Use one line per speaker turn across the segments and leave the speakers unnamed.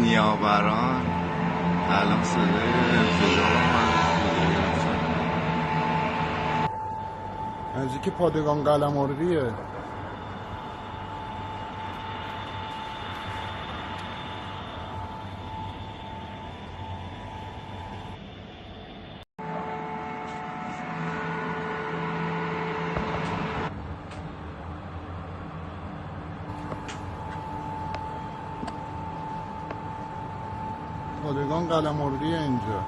نیاوران الان صدای انفجار
نزدیک پادگان قلمرویه. پادگان قلمرویه اینجا.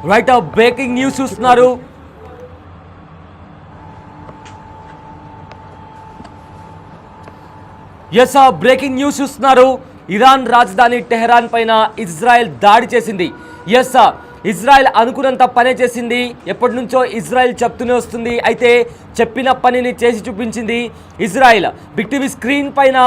Right breaking news చూస్తున్నారు. Yes breaking news చూస్తున్నారు. Iran రాజధాని టెహరాన్ పైన ఇజ్రాయెల్ దాడి చేసింది. ఎస్ ఇజ్రాయెల్ అనుకున్నంత పనే చేసింది. ఎప్పటి నుంచో ఇజ్రాయెల్ చెప్తూనే వస్తుంది. అయితే చెప్పిన పనిని చేసి చూపించింది ఇజ్రాయెల్. బిగ్ టీవీ స్క్రీన్ పైన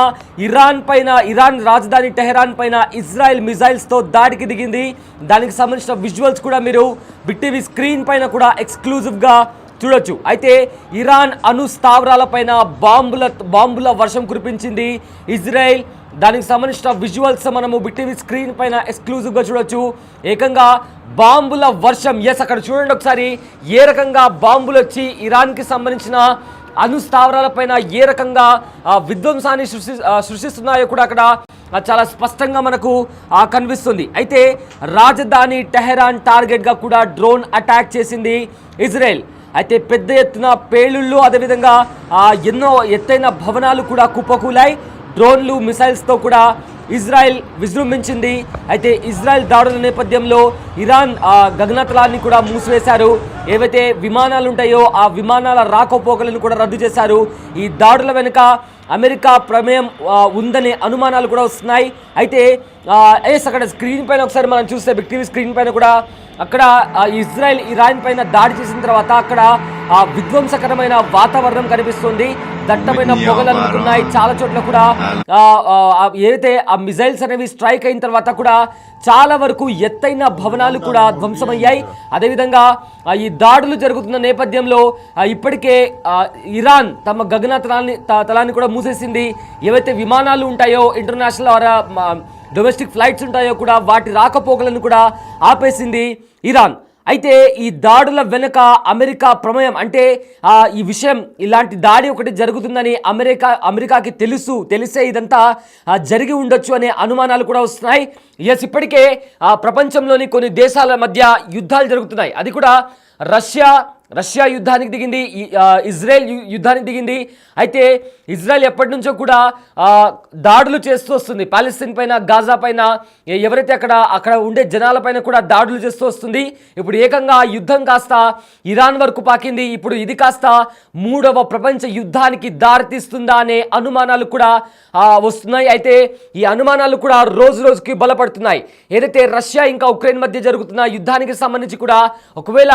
ఇరాన్ రాజధాని టెహరాన్ పైన ఇజ్రాయెల్ మిజైల్స్తో దాడికి దిగింది. దానికి సంబంధించిన విజువల్స్ కూడా మీరు బిగ్ టీవీ స్క్రీన్ పైన కూడా ఎక్స్క్లూజివ్గా చూడొచ్చు. అయితే ఇరాన్ అణు స్థావరాలపైన బాంబుల వర్షం కురిపించింది ఇజ్రాయెల్. దానికి సంబంధించిన విజువల్స్ మనము బిగ్ టీవీ స్క్రీన్ పైన ఎక్స్క్లూజివ్గా చూడొచ్చు. ఏకంగా బాంబుల వర్షం. ఎస్ అక్కడ చూడండి ఒకసారి ఏ రకంగా బాంబులు వచ్చి ఇరాన్కి సంబంధించిన అణు స్థావరాలపైన ఏ రకంగా విధ్వంసాన్ని సృష్టిస్తున్నాయో కూడా అక్కడ చాలా స్పష్టంగా మనకు కనిపిస్తుంది. అయితే రాజధాని టెహరాన్ టార్గెట్గా కూడా డ్రోన్ అటాక్ చేసింది ఇజ్రాయెల్. అయితే పెద్ద ఎత్తున పేలుళ్ళు, అదేవిధంగా ఎన్నో ఎత్తైన భవనాలు కూడా కుప్పకూలాయి. డ్రోన్లు, మిసైల్స్తో కూడా ఇజ్రాయెల్ విజృంభించింది. అయితే ఇజ్రాయెల్ దాడుల నేపథ్యంలో ఇరాన్ గగనతలాన్ని కూడా మూసివేశారు. ఏవైతే విమానాలు ఉంటాయో ఆ విమానాల రాకపోకలను కూడా రద్దు చేశారు. ఈ దాడుల వెనుక అమెరికా ప్రమేయం ఉందనే అనుమానాలు కూడా వస్తున్నాయి. అయితే అక్కడ స్క్రీన్ పైన ఒకసారి మనం చూస్తే బిగ్ టీవీ స్క్రీన్ పైన కూడా అక్కడ ఇజ్రాయెల్ ఇరాన్ పైన దాడి చేసిన తర్వాత అక్కడ విధ్వంసకరమైన వాతావరణం కనిపిస్తుంది. దట్టమైన పొగలు అందుతున్నాయి. చాలా చోట్ల కూడా ఏదైతే ఆ మిజైల్స్ అనేవి స్ట్రైక్ అయిన తర్వాత కూడా చాలా వరకు ఎత్తైన భవనాలు కూడా ధ్వంసమయ్యాయి. అదేవిధంగా ఈ దాడులు జరుగుతున్న నేపథ్యంలో ఇప్పటికే ఇరాన్ తమ తలాన్ని కూడా మూసేసింది. ఏవైతే విమానాలు ఉంటాయో ఇంటర్నేషనల్ డొమెస్టిక్ ఫ్లైట్స్ ఉంటాయో కూడా వాటి రాకపోకలను కూడా ఆపేసింది ఇరాన్. అయితే ఈ దాడుల వెనుక అమెరికా ప్రమేయం, అంటే ఈ విషయం ఇలాంటి దాడి ఒకటి జరుగుతుందని అమెరికాకి తెలిసే ఇదంతా జరిగి ఉండొచ్చు అనే అనుమానాలు కూడా వస్తున్నాయి. ఎస్ ఇప్పటికే ప్రపంచంలోని కొన్ని దేశాల మధ్య యుద్ధాలు జరుగుతున్నాయి. అది కూడా రష్యా యుద్ధానికి దిగింది, ఇజ్రాయెల్ యుద్ధానికి దిగింది. అయితే ఇజ్రాయెల్ ఎప్పటి నుంచో కూడా దాడులు చేస్తూ వస్తుంది. పాలస్తీన్ పైన, గాజా పైన, ఎవరైతే అక్కడ ఉండే జనాలపైన కూడా దాడులు చేస్తూ వస్తుంది. ఇప్పుడు ఏకంగా యుద్ధం కాస్త ఇరాన్ వరకు పాకింది. ఇప్పుడు ఇది కాస్త 3వ ప్రపంచ యుద్ధానికి దారితీస్తుందా అనే అనుమానాలు కూడా వస్తున్నాయి. అయితే ఈ అనుమానాలు కూడా రోజు రోజుకి బలపడుతున్నాయి. ఏదైతే రష్యా ఇంకా ఉక్రెయిన్ మధ్య జరుగుతున్న యుద్ధానికి సంబంధించి కూడా ఒకవేళ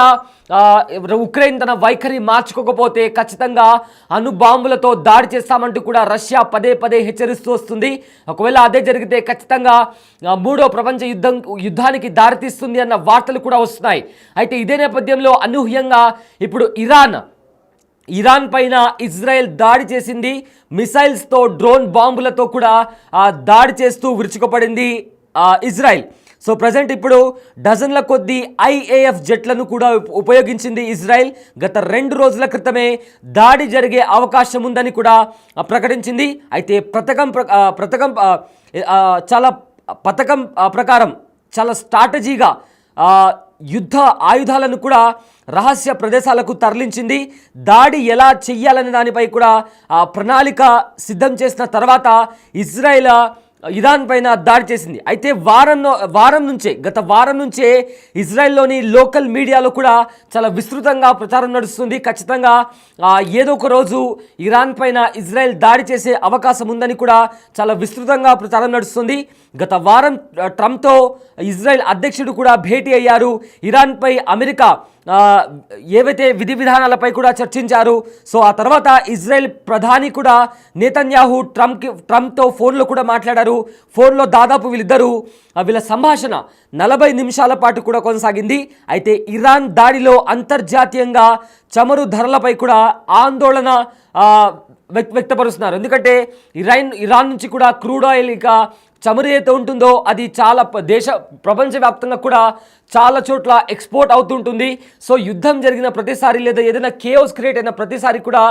ఉక్రెయిన్ తన వైఖరి మార్చుకోకపోతే ఖచ్చితంగా అణు బాంబులతో దాడి చేస్తామంటూ కూడా రష్యా పదే హెచ్చరిస్తూ వస్తుంది. ఒకవేళ అదే జరిగితే ఖచ్చితంగా 3వ ప్రపంచ యుద్ధానికి దారితీస్తుంది అన్న వార్తలు కూడా వస్తున్నాయి. అయితే ఇదే నేపథ్యంలో అనూహ్యంగా ఇప్పుడు ఇరాన్ పైన ఇజ్రాయెల్ దాడి చేసింది. మిసైల్స్తో, డ్రోన్ బాంబులతో కూడా దాడి చేస్తూ విరుచుకుపడింది ఇజ్రాయెల్. సో ప్రజెంట్ ఇప్పుడు డజన్ల కొద్దీ IAF జెట్లను కూడా ఉపయోగించింది ఇజ్రాయెల్. గత 2 రోజుల క్రితమే దాడి జరిగే అవకాశం ఉందని కూడా ప్రకటించింది. అయితే పథకం ప్రకారం చాలా స్ట్రాటజీగా యుద్ధ ఆయుధాలను కూడా రహస్య ప్రదేశాలకు తరలించింది. దాడి ఎలా చెయ్యాలనే దానిపై కూడా ప్రణాళిక సిద్ధం చేసిన తర్వాత ఇజ్రాయెల్ ఇరాన్ పైన దాడి చేసింది. అయితే గత వారం నుంచే ఇజ్రాయెల్లోని లోకల్ మీడియాలో కూడా చాలా విస్తృతంగా ప్రచారం నడుస్తుంది. ఖచ్చితంగా ఏదో ఒక రోజు ఇరాన్ పైన ఇజ్రాయెల్ దాడి చేసే అవకాశం ఉందని కూడా చాలా విస్తృతంగా ప్రచారం నడుస్తుంది. గత వారం ట్రంప్తో ఇజ్రాయెల్ అధ్యక్షుడు కూడా భేటీ అయ్యారు. ఇరాన్పై అమెరికా ఏవైతే విధి విధానాలపై కూడా చర్చించారు. సో ఆ తర్వాత ఇజ్రాయెల్ ప్రధాని కూడా నెతన్యాహు ట్రంప్తో ఫోన్లో కూడా మాట్లాడారు. ఫోన్లో దాదాపు వీళ్ళ సంభాషణ 40 నిమిషాల పాటు కూడా కొనసాగింది. అయితే ఇరాన్ దాడిలో అంతర్జాతీయంగా చమురు ధరలపై కూడా ఆందోళన వ్యక్తపరుస్తున్నారు. ఎందుకంటే ఇరాన్ నుంచి కూడా క్రూడ్ ఆయిల్ ఇక చమురు ఏదైతే ఉంటుందో అది చాలా ప్రపంచవ్యాప్తంగా కూడా చాలా చోట్ల ఎక్స్పోర్ట్ అవుతుంటుంది. సో యుద్ధం జరిగిన ప్రతిసారి లేదా ఏదైనా కేఓస్ క్రియేట్ అయిన ప్రతిసారి కూడా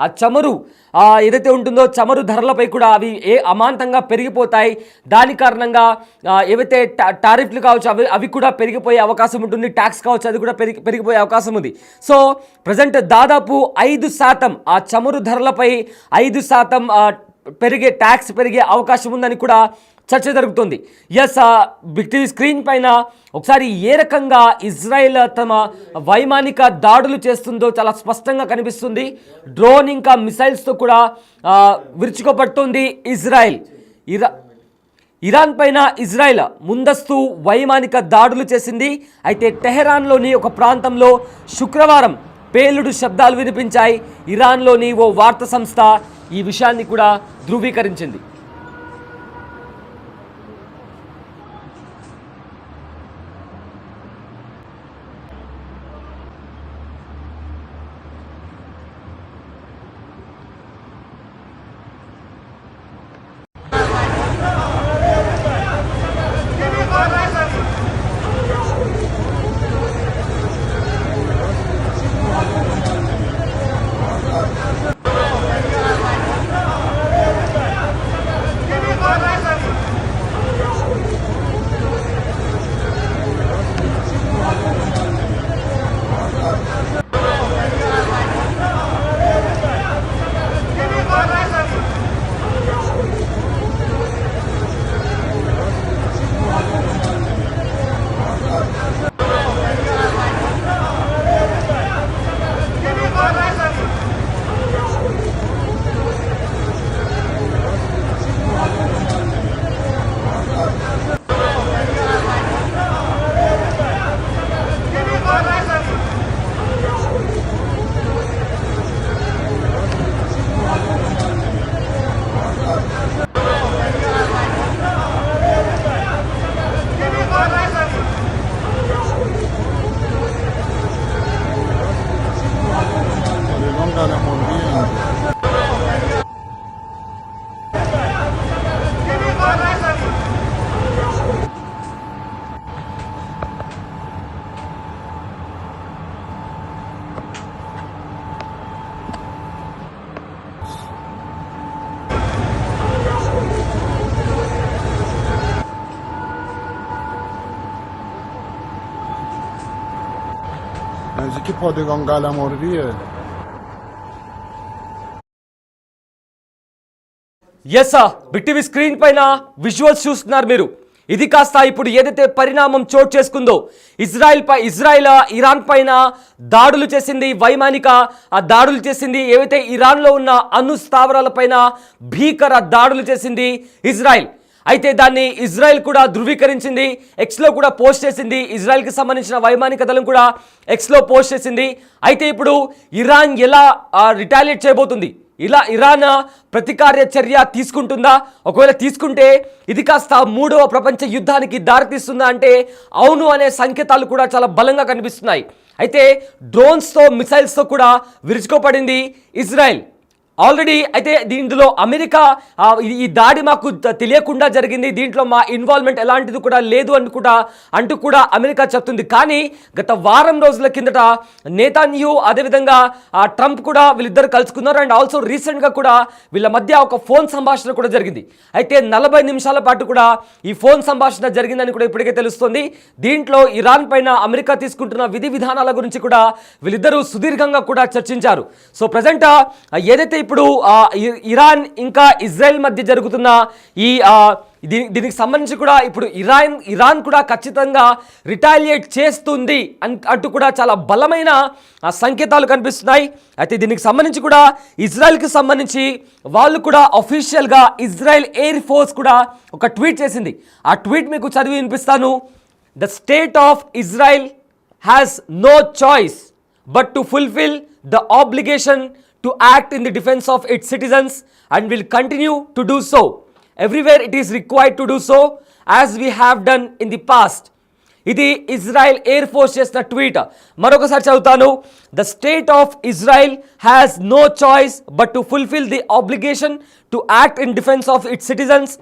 ఆ చమురు ఏదైతే ఉంటుందో చమురు ధరలపై కూడా అవి అమాంతంగా పెరిగిపోతాయి. దాని కారణంగా ఏవైతే టారిఫ్లు కావచ్చు అవి కూడా పెరిగిపోయే అవకాశం ఉంటుంది. ట్యాక్స్ కావచ్చు అది కూడా పెరిగిపోయే అవకాశం ఉంది. సో ప్రజెంట్ దాదాపు 5% ఆ చమురు ధరలపై 5% ట్యాక్స్ పెరిగే అవకాశం ఉందని కూడా చర్చ జరుగుతుంది. బిగ్ టీవీ స్క్రీన్ పైన ఒకసారి ఏ రకంగా ఇజ్రాయెల్ తమ వైమానిక దాడులు చేస్తుందో చాలా స్పష్టంగా కనిపిస్తుంది. డ్రోన్ ఇంకా మిసైల్స్తో కూడా విరుచుకుపడుతుంది ఇజ్రాయెల్. ఇరాన్ పైన ఇజ్రాయెల్ ముందస్తు వైమానిక దాడులు చేసింది. అయితే టెహరాన్లోని ఒక ప్రాంతంలో శుక్రవారం పేలుడు శబ్దాలు వినిపించాయి. ఇరాన్లోని ఓ వార్తా సంస్థ ఈ విషయాన్ని కూడా ధృవీకరించింది.
نزدیک پادگان قلمرویه.
బిగ్ టీవీ స్క్రీన్ పైన విజువల్స్ చూస్తున్నారు మీరు. ఇది కాస్త ఇప్పుడు ఏదైతే పరిణామం చోటు చేసుకుందో ఇజ్రాయెల్ ఇరాన్ పైన దాడులు చేసింది, వైమానిక దాడులు చేసింది. ఏవైతే ఇరాన్లో ఉన్న అణు స్థావరాలపైన భీకర దాడులు చేసింది ఇజ్రాయెల్. అయితే దాన్ని ఇజ్రాయెల్ కూడా ధృవీకరించింది, ఎక్స్లో కూడా పోస్ట్ చేసింది. ఇజ్రాయెల్కి సంబంధించిన వైమానిక దళం కూడా ఎక్స్లో పోస్ట్ చేసింది. అయితే ఇప్పుడు ఇరాన్ ఎలా రిటాలియేట్ చేయబోతుంది, ఇరాన్ ప్రతికార్య చర్య తీసుకుంటుందా? ఒకవేళ తీసుకుంటే ఇది కాస్త 3వ ప్రపంచ యుద్ధానికి దారితీస్తుందా అంటే అవును అనే సంకేతాలు కూడా చాలా బలంగా కనిపిస్తున్నాయి. అయితే డ్రోన్స్తో మిసైల్స్తో కూడా విరుచుకోపడింది ఇజ్రాయెల్ ఆల్రెడీ. అయితే దీంట్లో అమెరికా ఈ దాడి మాకు తెలియకుండా జరిగింది, దీంట్లో మా ఇన్వాల్వ్మెంట్ ఎలాంటిది కూడా లేదు అంటూ కూడా అమెరికా చెప్తుంది. కానీ గత వారం రోజుల కిందట నెతన్యాహు అదేవిధంగా ట్రంప్ కూడా వీళ్ళిద్దరు కలుసుకున్నారు. అండ్ ఆల్సో రీసెంట్గా కూడా వీళ్ళ మధ్య ఒక ఫోన్ సంభాషణ కూడా జరిగింది. అయితే 40 నిమిషాల పాటు కూడా ఈ ఫోన్ సంభాషణ జరిగిందని కూడా ఇప్పటికే తెలుస్తుంది. దీంట్లో ఇరాన్ పైన అమెరికా తీసుకుంటున్న విధి విధానాల గురించి కూడా వీళ్ళిద్దరూ సుదీర్ఘంగా కూడా చర్చించారు. సో ప్రజెంట్ ఏదైతే ఇప్పుడు ఇరాన్ ఇంకా ఇజ్రాయెల్ మధ్య జరుగుతున్న ఈ దీనికి సంబంధించి కూడా ఇప్పుడు ఇరాన్ కూడా ఖచ్చితంగా రిటాలియేట్ చేస్తుంది అంటూ కూడా చాలా బలమైన సంకేతాలు కనిపిస్తున్నాయి. అయితే దీనికి సంబంధించి కూడా ఇజ్రాయెల్కి సంబంధించి వాళ్ళు కూడా అఫీషియల్గా ఇజ్రాయెల్ ఎయిర్ ఫోర్స్ కూడా ఒక ట్వీట్ చేసింది. ఆ ట్వీట్ మీకు చదివి వినిపిస్తాను. The state of Israel has no choice but to fulfil the obligation to act in the defense of its citizens and will continue to do so everywhere it is required to do so as we have done in the past. ఇది Israel air force చేసిన tweet. మరొకసారి చదువుతాను. The state of Israel has no choice but to fulfil the obligation to act in defence of its citizens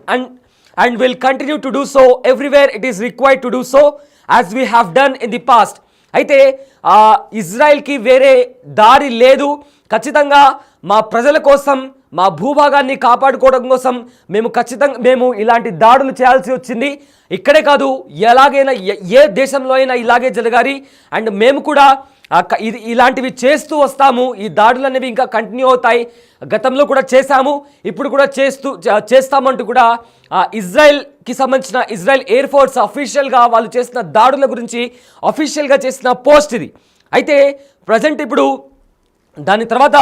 and will continue to do so everywhere it is required to do so as we have done in the past. అయితే ఇజ్రాయెల్కి వేరే దారి లేదు. ఖచ్చితంగా మా ప్రజల కోసం, మా భూభాగాన్ని కాపాడుకోవడం కోసం మేము ఇలాంటి దాడులు చేయాల్సి వచ్చింది. ఇక్కడే కాదు, ఎలాగైనా ఏ దేశంలో అయినా ఇలాగే జరగాలి. అండ్ మేము కూడా ఇలాంటివి చేస్తూ వస్తాము. ఈ దాడులు అనేవి ఇంకా కంటిన్యూ అవుతాయి. గతంలో కూడా చేశాము, ఇప్పుడు కూడా చేస్తామంటూ కూడా ఇజ్రాయెల్కి సంబంధించిన ఇజ్రాయెల్ ఎయిర్ ఫోర్స్ అఫీషియల్గా వాళ్ళు చేసిన దాడుల గురించి అఫీషియల్గా చేసిన పోస్ట్ ఇది. అయితే ప్రజెంట్ ఇప్పుడు దాని తర్వాత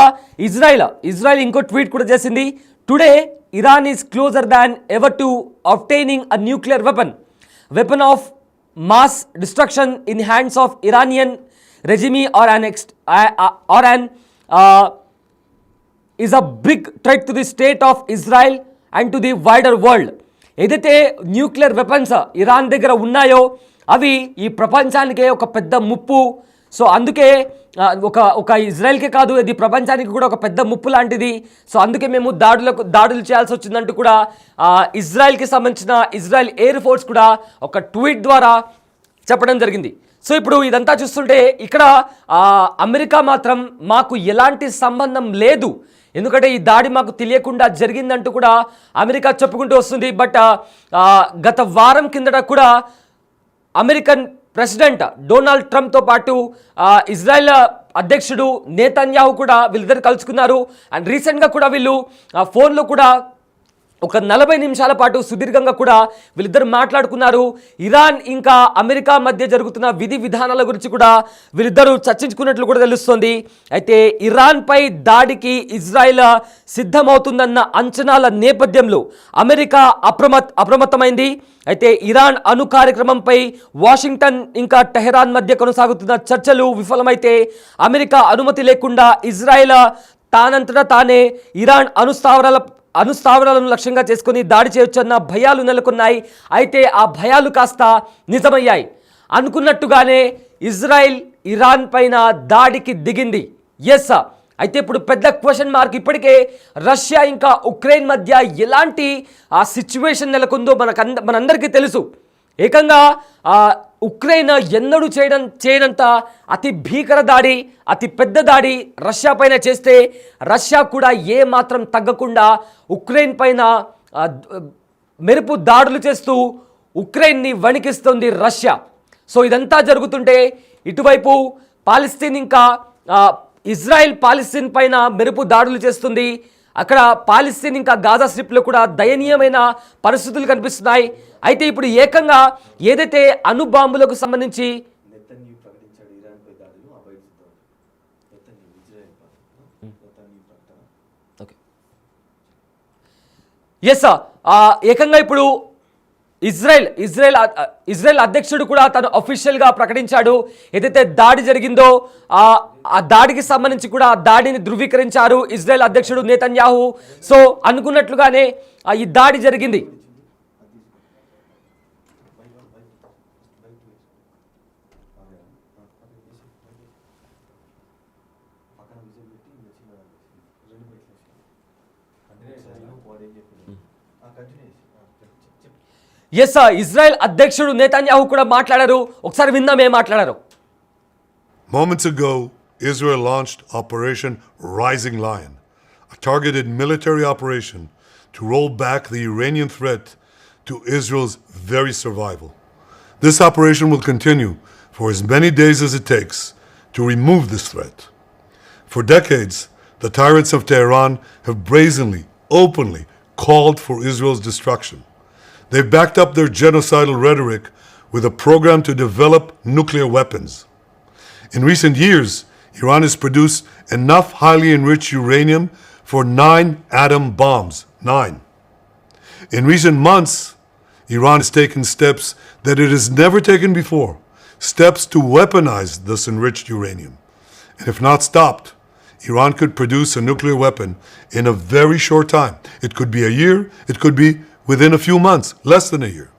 ఇజ్రాయెల్ ఇంకో ట్వీట్ కూడా చేసింది. Today Iran is closer than ever to obtaining a nuclear weapon of mass destruction in hands of Iranian regime or an is a big threat to the state of Israel and to the wider world. ఏదైతే nuclear weapons Iran దగ్గర ఉన్నాయో అవి ఈ ప్రపంచానికే ఒక పెద్ద ముప్పు. So అందుకే ఒక ఇజ్రాయెల్కే కాదు, ఇది ప్రపంచానికి కూడా ఒక పెద్ద ముప్పు లాంటిది. సో అందుకే మేము దాడులు చేయాల్సి వచ్చిందంటూ కూడా ఇజ్రాయెల్కి సంబంధించిన ఇజ్రాయెల్ ఎయిర్ ఫోర్స్ కూడా ఒక ట్వీట్ ద్వారా చెప్పడం జరిగింది. సో ఇప్పుడు ఇదంతా చూస్తుంటే ఇక్కడ అమెరికా మాత్రం మాకు ఎలాంటి సంబంధం లేదు, ఎందుకంటే ఈ దాడి మాకు తెలియకుండా జరిగిందంటూ కూడా అమెరికా చెప్పుకుంటూ వస్తుంది. బట్ గత వారం కిందట కూడా అమెరికన్ ప్రెసిడెంట్ డొనాల్డ్ ట్రంప్తో పాటు ఇజ్రాయెల్ అధ్యక్షుడు నేతన్యాహు కూడా వీళ్ళిద్దరు కలుసుకున్నారు. అండ్ రీసెంట్గా కూడా వీళ్ళు ఫోన్లో కూడా ఒక 40 నిమిషాల పాటు సుదీర్ఘంగా కూడా వీళ్ళిద్దరు మాట్లాడుకున్నారు. ఇరాన్ ఇంకా అమెరికా మధ్య జరుగుతున్న విధి విధానాల గురించి కూడా వీళ్ళిద్దరూ చర్చించుకున్నట్లు కూడా తెలుస్తోంది. అయితే ఇరాన్పై దాడికి ఇజ్రాయెల్ సిద్ధమవుతుందన్న అంచనాల నేపథ్యంలో అమెరికా అప్రమత్తమైంది. అయితే ఇరాన్ అణు కార్యక్రమంపై వాషింగ్టన్ ఇంకా టెహరాన్ మధ్య కొనసాగుతున్న చర్చలు విఫలమైతే అమెరికా అనుమతి లేకుండా ఇజ్రాయెల్ తానంతటా తానే ఇరాన్ అణుస్థావరాలను లక్ష్యంగా చేసుకుని దాడి చేయొచ్చన్న భయాలు నెలకొన్నాయి. అయితే ఆ భయాలు కాస్త నిజమయ్యాయి. అనుకున్నట్టుగానే ఇజ్రాయెల్ ఇరాన్ పైన దాడికి దిగింది. ఎస్, అయితే ఇప్పుడు పెద్ద క్వశ్చన్ మార్క్. ఇప్పటికే రష్యా ఇంకా ఉక్రెయిన్ మధ్య ఎలాంటి సిచ్యువేషన్ నెలకొందో మనందరికీ తెలుసు. ఏకంగా ఉక్రెయిన్ ఎన్నడూ చేయనంత అతి భీకర దాడి, అతి పెద్ద దాడి రష్యా పైన చేస్తే రష్యా కూడా ఏ మాత్రం తగ్గకుండా ఉక్రెయిన్ పైన మెరుపు దాడులు చేస్తూ ఉక్రెయిన్ని వణికిస్తుంది రష్యా. సో ఇదంతా జరుగుతుంటే ఇటువైపు పాలస్తీన్ ఇంకా ఇజ్రాయెల్ పాలస్తీన్ పైన మెరుపు దాడులు చేస్తుంది. అక్కడ పాలస్తీన్ ఇంకా గాజా స్ట్రిప్లో కూడా దయనీయమైన పరిస్థితులు కనిపిస్తున్నాయి. అయితే ఇప్పుడు ఏకంగా ఏదైతే అణుబాంబులకు సంబంధించి ఏకంగా ఇప్పుడు ఇజ్రాయెల్ అధ్యక్షుడు కూడా తను అఫీషియల్గా ప్రకటించాడు. ఏదైతే దాడి జరిగిందో ఆ దాడికి సంబంధించి కూడా దాడిని ధృవీకరించారు ఇజ్రాయెల్ అధ్యక్షుడు నేతన్యాహు. సో అనుకున్నట్లుగానే ఈ దాడి జరిగింది. ఎస్, ఇజ్రాయెల్ అధ్యక్షుడు నేతన్యాహు కూడా మాట్లాడారు. ఒకసారి విందాం ఏం మాట్లాడారు.
Moments ago, Israel launched Operation Rising Lion, a targeted military operation to roll back the Iranian threat to Israel's very survival. This operation will continue for as many days as it takes to remove this threat. For decades, the tyrants of Tehran have brazenly, openly called for Israel's destruction. They've backed up their genocidal rhetoric with a program to develop nuclear weapons. In recent years, Iran has produced enough highly enriched uranium for 9 atom bombs. 9. In recent months, Iran has taken steps that it has never taken before, steps to weaponize this enriched uranium. And if not stopped, Iran could produce a nuclear weapon in a very short time. It could be a year, it could be within a few months, less than a year.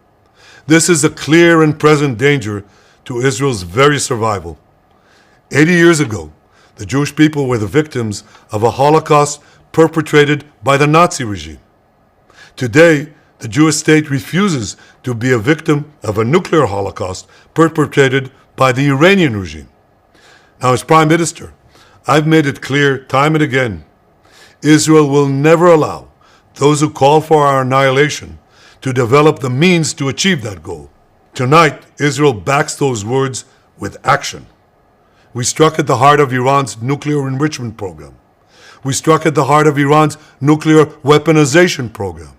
This is a clear and present danger to Israel's very survival. 80 years ago, the Jewish people were the victims of a Holocaust perpetrated by the Nazi regime. Today, the Jewish state refuses to be a victim of a nuclear Holocaust perpetrated by the Iranian regime. Now, as Prime Minister, I've made it clear time and again, Israel will never allow those who call for our annihilation to develop the means to achieve that goal. Tonight, Israel backs those words with action. We struck at the heart of Iran's nuclear enrichment program. We struck at the heart of Iran's nuclear weaponization program.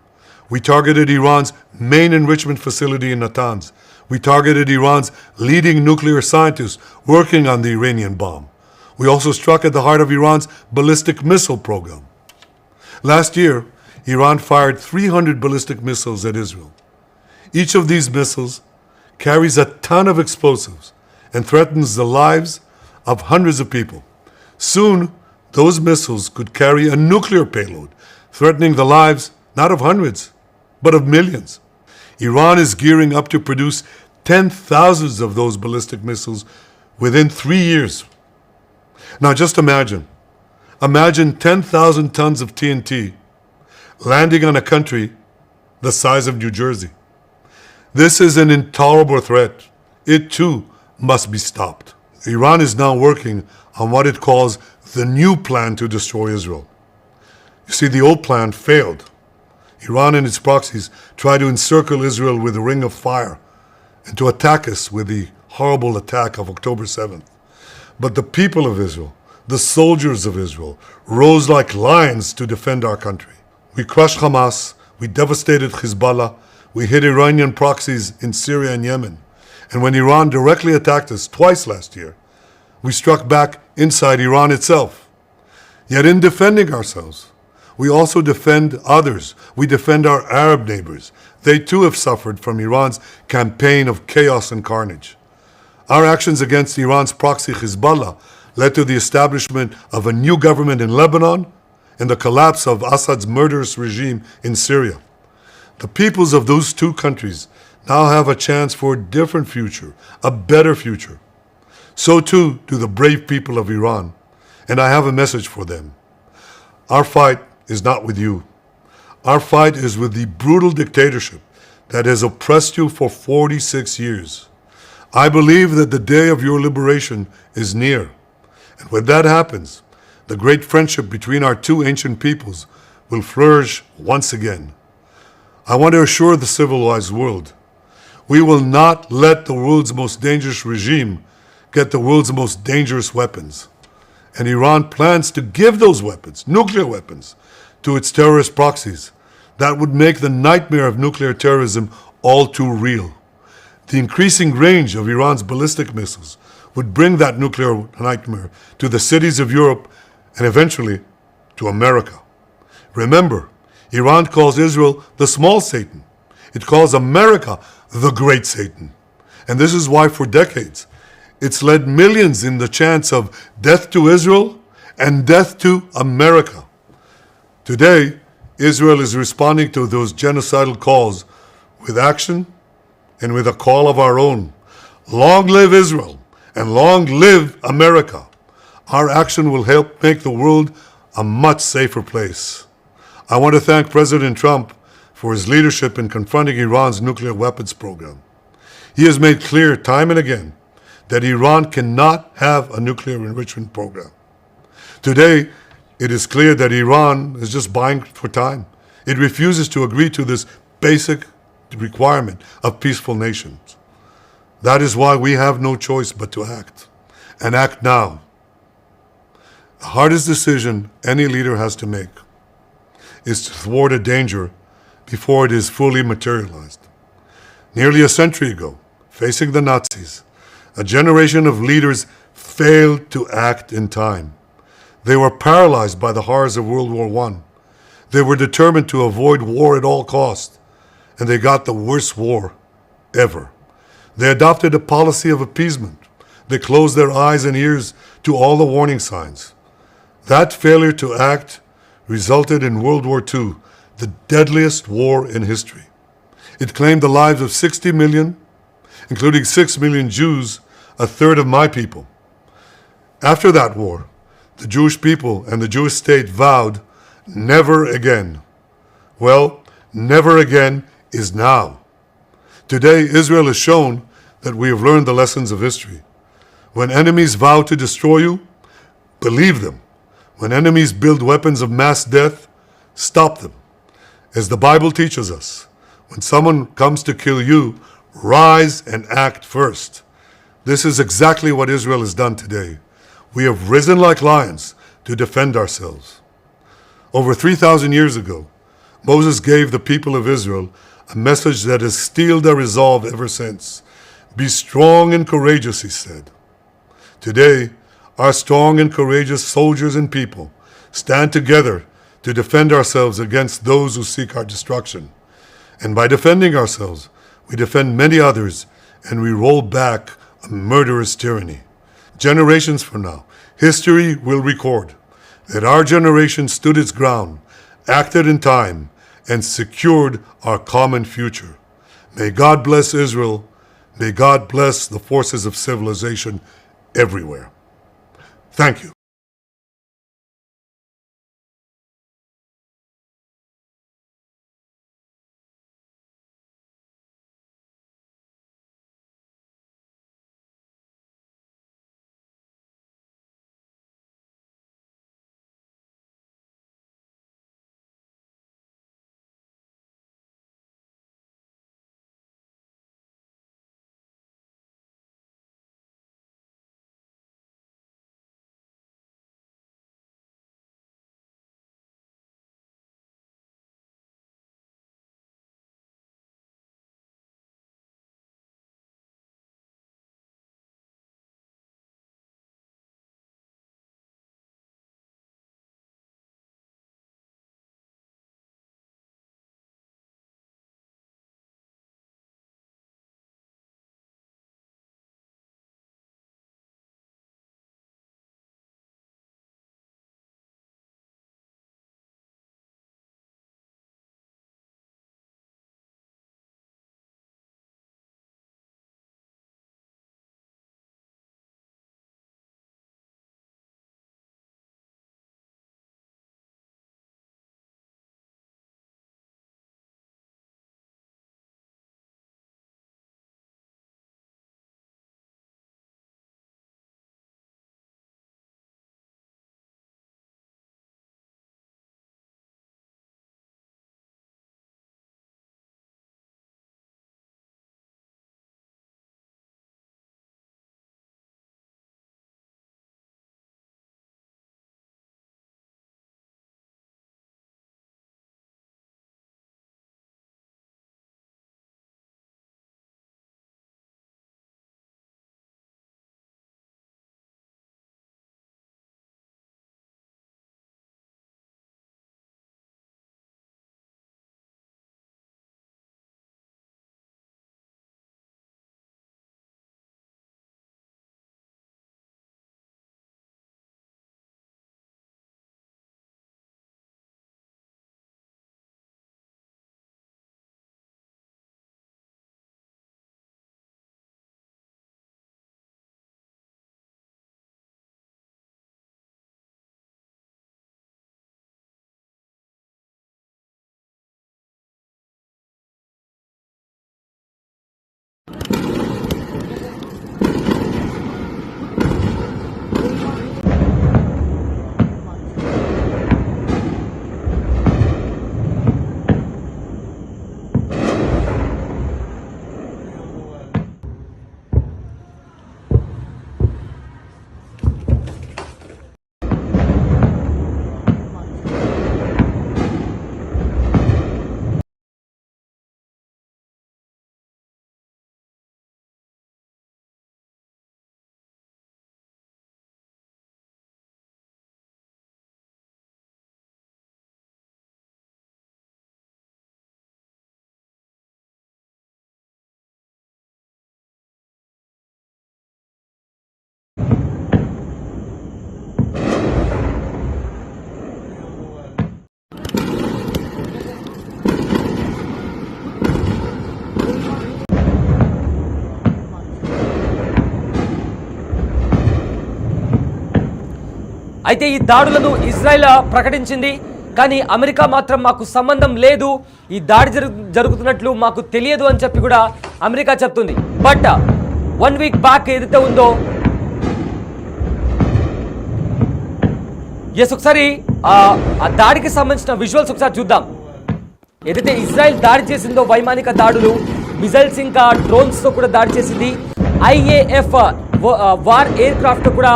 We targeted Iran's main enrichment facility in Natanz. We targeted Iran's leading nuclear scientists working on the Iranian bomb. We also struck at the heart of Iran's ballistic missile program. Last year, Iran fired 300 ballistic missiles at Israel. Each of these missiles carries a ton of explosives and threatens the lives of hundreds of people. Soon, those missiles could carry a nuclear payload, threatening the lives not of hundreds, but of millions. Iran is gearing up to produce 10,000 of those ballistic missiles within 3 years. Now just imagine 10,000 tons of TNT landing on a country the size of New Jersey. This is an intolerable threat. It too must be stopped. Iran is now working on what it calls the new plan to destroy Israel. You see, the old plan failed. Iran and its proxies tried to encircle Israel with a ring of fire and to attack us with the horrible attack of October 7th. But the people of Israel, the soldiers of Israel, rose like lions to defend our country. We crushed Hamas, we devastated Hezbollah, we hit Iranian proxies in Syria and Yemen. And when Iran directly attacked us twice last year, we struck back inside Iran itself. Yet in defending ourselves, we also defend others. We defend our Arab neighbors. They too have suffered from Iran's campaign of chaos and carnage. Our actions against Iran's proxy Hezbollah led to the establishment of a new government in Lebanon and the collapse of Assad's murderous regime in Syria. The peoples of those two countries now have a chance for a different future, a better future. So too do the brave people of Iran, and I have a message for them. Our fight is not with you. Our fight is with the brutal dictatorship that has oppressed you for 46 years. I believe that the day of your liberation is near. And when that happens, the great friendship between our two ancient peoples will flourish once again. I want to assure the civilized world, we will not let the world's most dangerous regime get the world's most dangerous weapons. And Iran plans to give those weapons, nuclear weapons, to its terrorist proxies. That would make the nightmare of nuclear terrorism all too real. The increasing range of Iran's ballistic missiles would bring that nuclear nightmare to the cities of Europe and eventually to America. Remember, Iran calls Israel the small Satan. It calls America the great Satan. And this is why for decades, it's led millions in the chants of death to Israel and death to America. Today, Israel is responding to those genocidal calls with action and with a call of our own. Long live Israel and long live America. Our action will help make the world a much safer place. I want to thank President Trump for his leadership in confronting Iran's nuclear weapons program. He has made clear time and again that Iran cannot have a nuclear enrichment program. Today, it is clear that Iran is just buying for time. It refuses to agree to this basic requirement of peaceful nations. That is why we have no choice but to act, and act now. The hardest decision any leader has to make is to thwart a danger before it is fully materialized. Nearly a century ago, facing the Nazis, a generation of leaders failed to act in time. They were paralyzed by the horrors of World War I. They were determined to avoid war at all costs, and they got the worst war ever. They adopted a policy of appeasement. They closed their eyes and ears to all the warning signs. That failure to act resulted in World War II, the deadliest war in history. It claimed the lives of 60 million, including 6 million Jews, a third of my people. After that war, the Jewish people and the Jewish state vowed, never again. Well, never again is now. Today, Israel has shown that we have learned the lessons of history. When enemies vow to destroy you, believe them. When enemies build weapons of mass death, stop them. As the Bible teaches us, when someone comes to kill you, rise and act first. This is exactly what Israel has done today. We have risen like lions to defend ourselves. Over 3,000 years ago, Moses gave the people of Israel a message that has steeled their resolve ever since. Be strong and courageous, he said. Today, our strong and courageous soldiers and people stand together to defend ourselves against those who seek our destruction. And by defending ourselves, we defend many others, and we roll back a murderous tyranny. Generations from now, history will record that our generation stood its ground, acted in time, and secured our common future. May God bless Israel. May God bless the forces of civilization everywhere. Thank you.
అయితే ఈ దాడులను Israel ప్రకటించింది, కానీ America మాత్రం మాకు సంబంధం లేదు, ఈ దాడి జరుగుతున్నట్లు మాకు తెలియదు అని చెప్పి కూడా అమెరికా చెప్తుంది. బట్ 1 వీక్ బ్యాక్ ఏదైతే ఉందో ఒకసారి ఆ దాడికి సంబంధించిన విజువల్స్ ఒకసారి చూద్దాం. ఏదైతే ఇజ్రాయెల్ దాడి చేసిందో వైమానిక దాడులు, మిజైల్స్ ఇంకా డ్రోన్స్తో కూడా దాడి చేసింది. IAF వార్ ఎయిర్ క్రాఫ్ట్ కూడా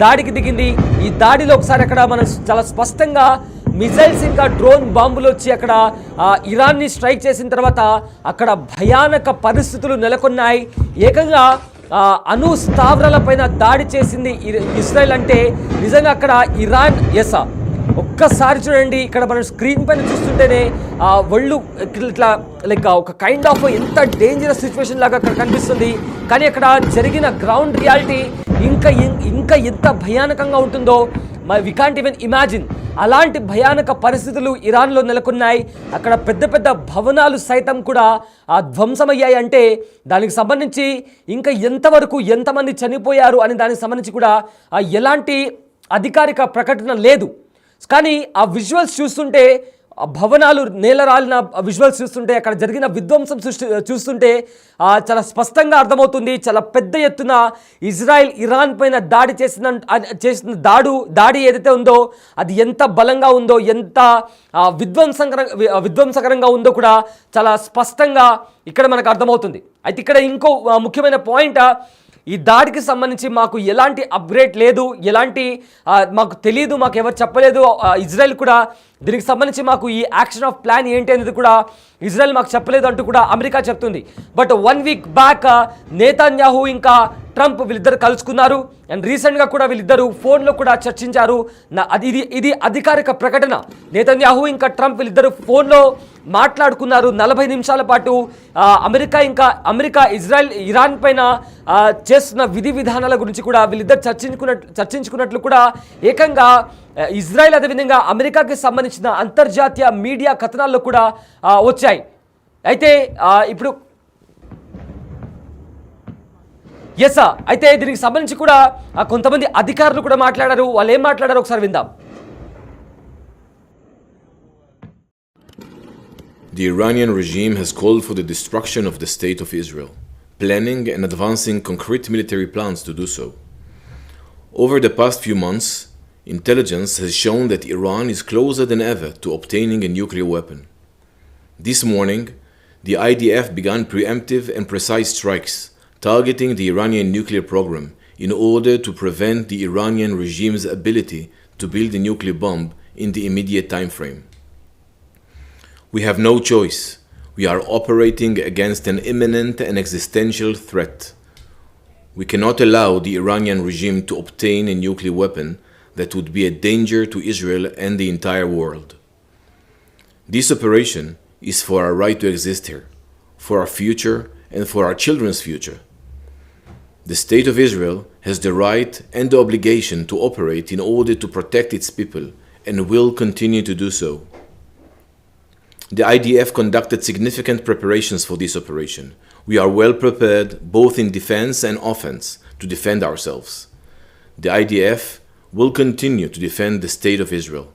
దాడికి దిగింది. ఈ దాడిలో ఒకసారి అక్కడ మనం చాలా స్పష్టంగా మిజైల్స్ ఇంకా డ్రోన్ బాంబులు వచ్చి అక్కడ ఇరాన్ని స్ట్రైక్ చేసిన తర్వాత అక్కడ భయానక పరిస్థితులు నెలకొన్నాయి. ఏకంగా అణు స్థావరాల పైన దాడి చేసింది ఇజ్రాయెల్ అంటే నిజంగా అక్కడ ఇరాన్ ఒక్కసారి చూడండి, ఇక్కడ మనం స్క్రీన్ పైన చూస్తుంటేనే ఒళ్ళు ఇట్లా లైక్ ఒక కైండ్ ఆఫ్ ఎంత డేంజరస్ సిచ్యువేషన్ లాగా అక్కడ కనిపిస్తుంది. కానీ అక్కడ జరిగిన గ్రౌండ్ రియాలిటీ ఇంకా ఎంత భయానకంగా ఉంటుందో వి కాంట్ ఈవెన్ ఇమాజిన్. అలాంటి భయానక పరిస్థితులు ఇరాన్లో నెలకొన్నాయి. అక్కడ పెద్ద పెద్ద భవనాలు సైతం కూడా ధ్వంసమయ్యాయి. అంటే దానికి సంబంధించి ఇంకా ఎంతమంది చనిపోయారు అని దానికి సంబంధించి కూడా ఎలాంటి అధికారిక ప్రకటన లేదు. కానీ ఆ విజువల్స్ చూస్తుంటే, ఆ భవనాలు నేలరాలిన విజువల్స్ చూస్తుంటే, అక్కడ జరిగిన విధ్వంసం చూస్తుంటే చాలా స్పష్టంగా అర్థమవుతుంది. చాలా పెద్ద ఎత్తున ఇజ్రాయెల్ ఇరాన్ పైన దాడి చేసిన దాడి ఏదైతే ఉందో అది ఎంత బలంగా ఉందో, ఎంత విధ్వంసకరంగా ఉందో కూడా చాలా స్పష్టంగా ఇక్కడ మనకు అర్థమవుతుంది. అయితే ఇక్కడ ఇంకో ముఖ్యమైన పాయింట్, ఈ దాడికి సంబంధించి మాకు ఎలాంటి అప్గ్రేడ్ లేదు, ఎలాంటి మాకు తెలియదు, మాకు ఎవరు చెప్పలేదు. ఇజ్రాయెల్ కూడా దీనికి సంబంధించి మాకు ఈ యాక్షన్ ఆఫ్ ప్లాన్ ఏంటి అనేది కూడా ఇజ్రాయెల్ మాకు చెప్పలేదు అంటూ కూడా అమెరికా చెప్తుంది. బట్ 1 వీక్ బ్యాక్ నేతన్యాహు ఇంకా ట్రంప్ వీళ్ళిద్దరు కలుసుకున్నారు. అండ్ రీసెంట్గా కూడా వీళ్ళిద్దరు ఫోన్లో కూడా చర్చించారు. ఇది అధికారిక ప్రకటన. నేతన్యాహు ఇంకా ట్రంప్ వీళ్ళిద్దరు ఫోన్లో మాట్లాడుకున్నారు 40 నిమిషాల పాటు. అమెరికా ఇరాన్ పైన చేస్తున్న విధి విధానాల గురించి కూడా వీళ్ళిద్దరు చర్చించుకున్నట్లు కూడా ఏకంగా ఇజ్రాయెల్ అదేవిధంగా అమెరికాకి సంబంధించిన అంతర్జాతీయ మీడియా కథనాల్లో కూడా వచ్చాయి. అయితే ఇప్పుడు అయితే దీనికి సంబంధించి కూడా కొంతమంది అధికారులు కూడా మాట్లాడారు. వాళ్ళు ఏం మాట్లాడారు ఒకసారి విందాం.
The Iranian regime has called for the destruction of the state of Israel, planning and advancing concrete military plans to do so. Over the past few months, intelligence has shown that Iran is closer than ever to obtaining a nuclear weapon. This morning, the IDF began preemptive and precise strikes targeting the Iranian nuclear program in order to prevent the Iranian regime's ability to build a nuclear bomb in the immediate time frame. We have no choice. We are operating against an imminent and existential threat. We cannot allow the Iranian regime to obtain a nuclear weapon that would be a danger to Israel and the entire world. This operation is for our right to exist here, for our future and for our children's future. The State of Israel has the right and the obligation to operate in order to protect its people and will continue to do so. The IDF conducted significant preparations for this operation. We are well prepared both in defense and offense to defend ourselves. The IDF will continue to defend the State of Israel.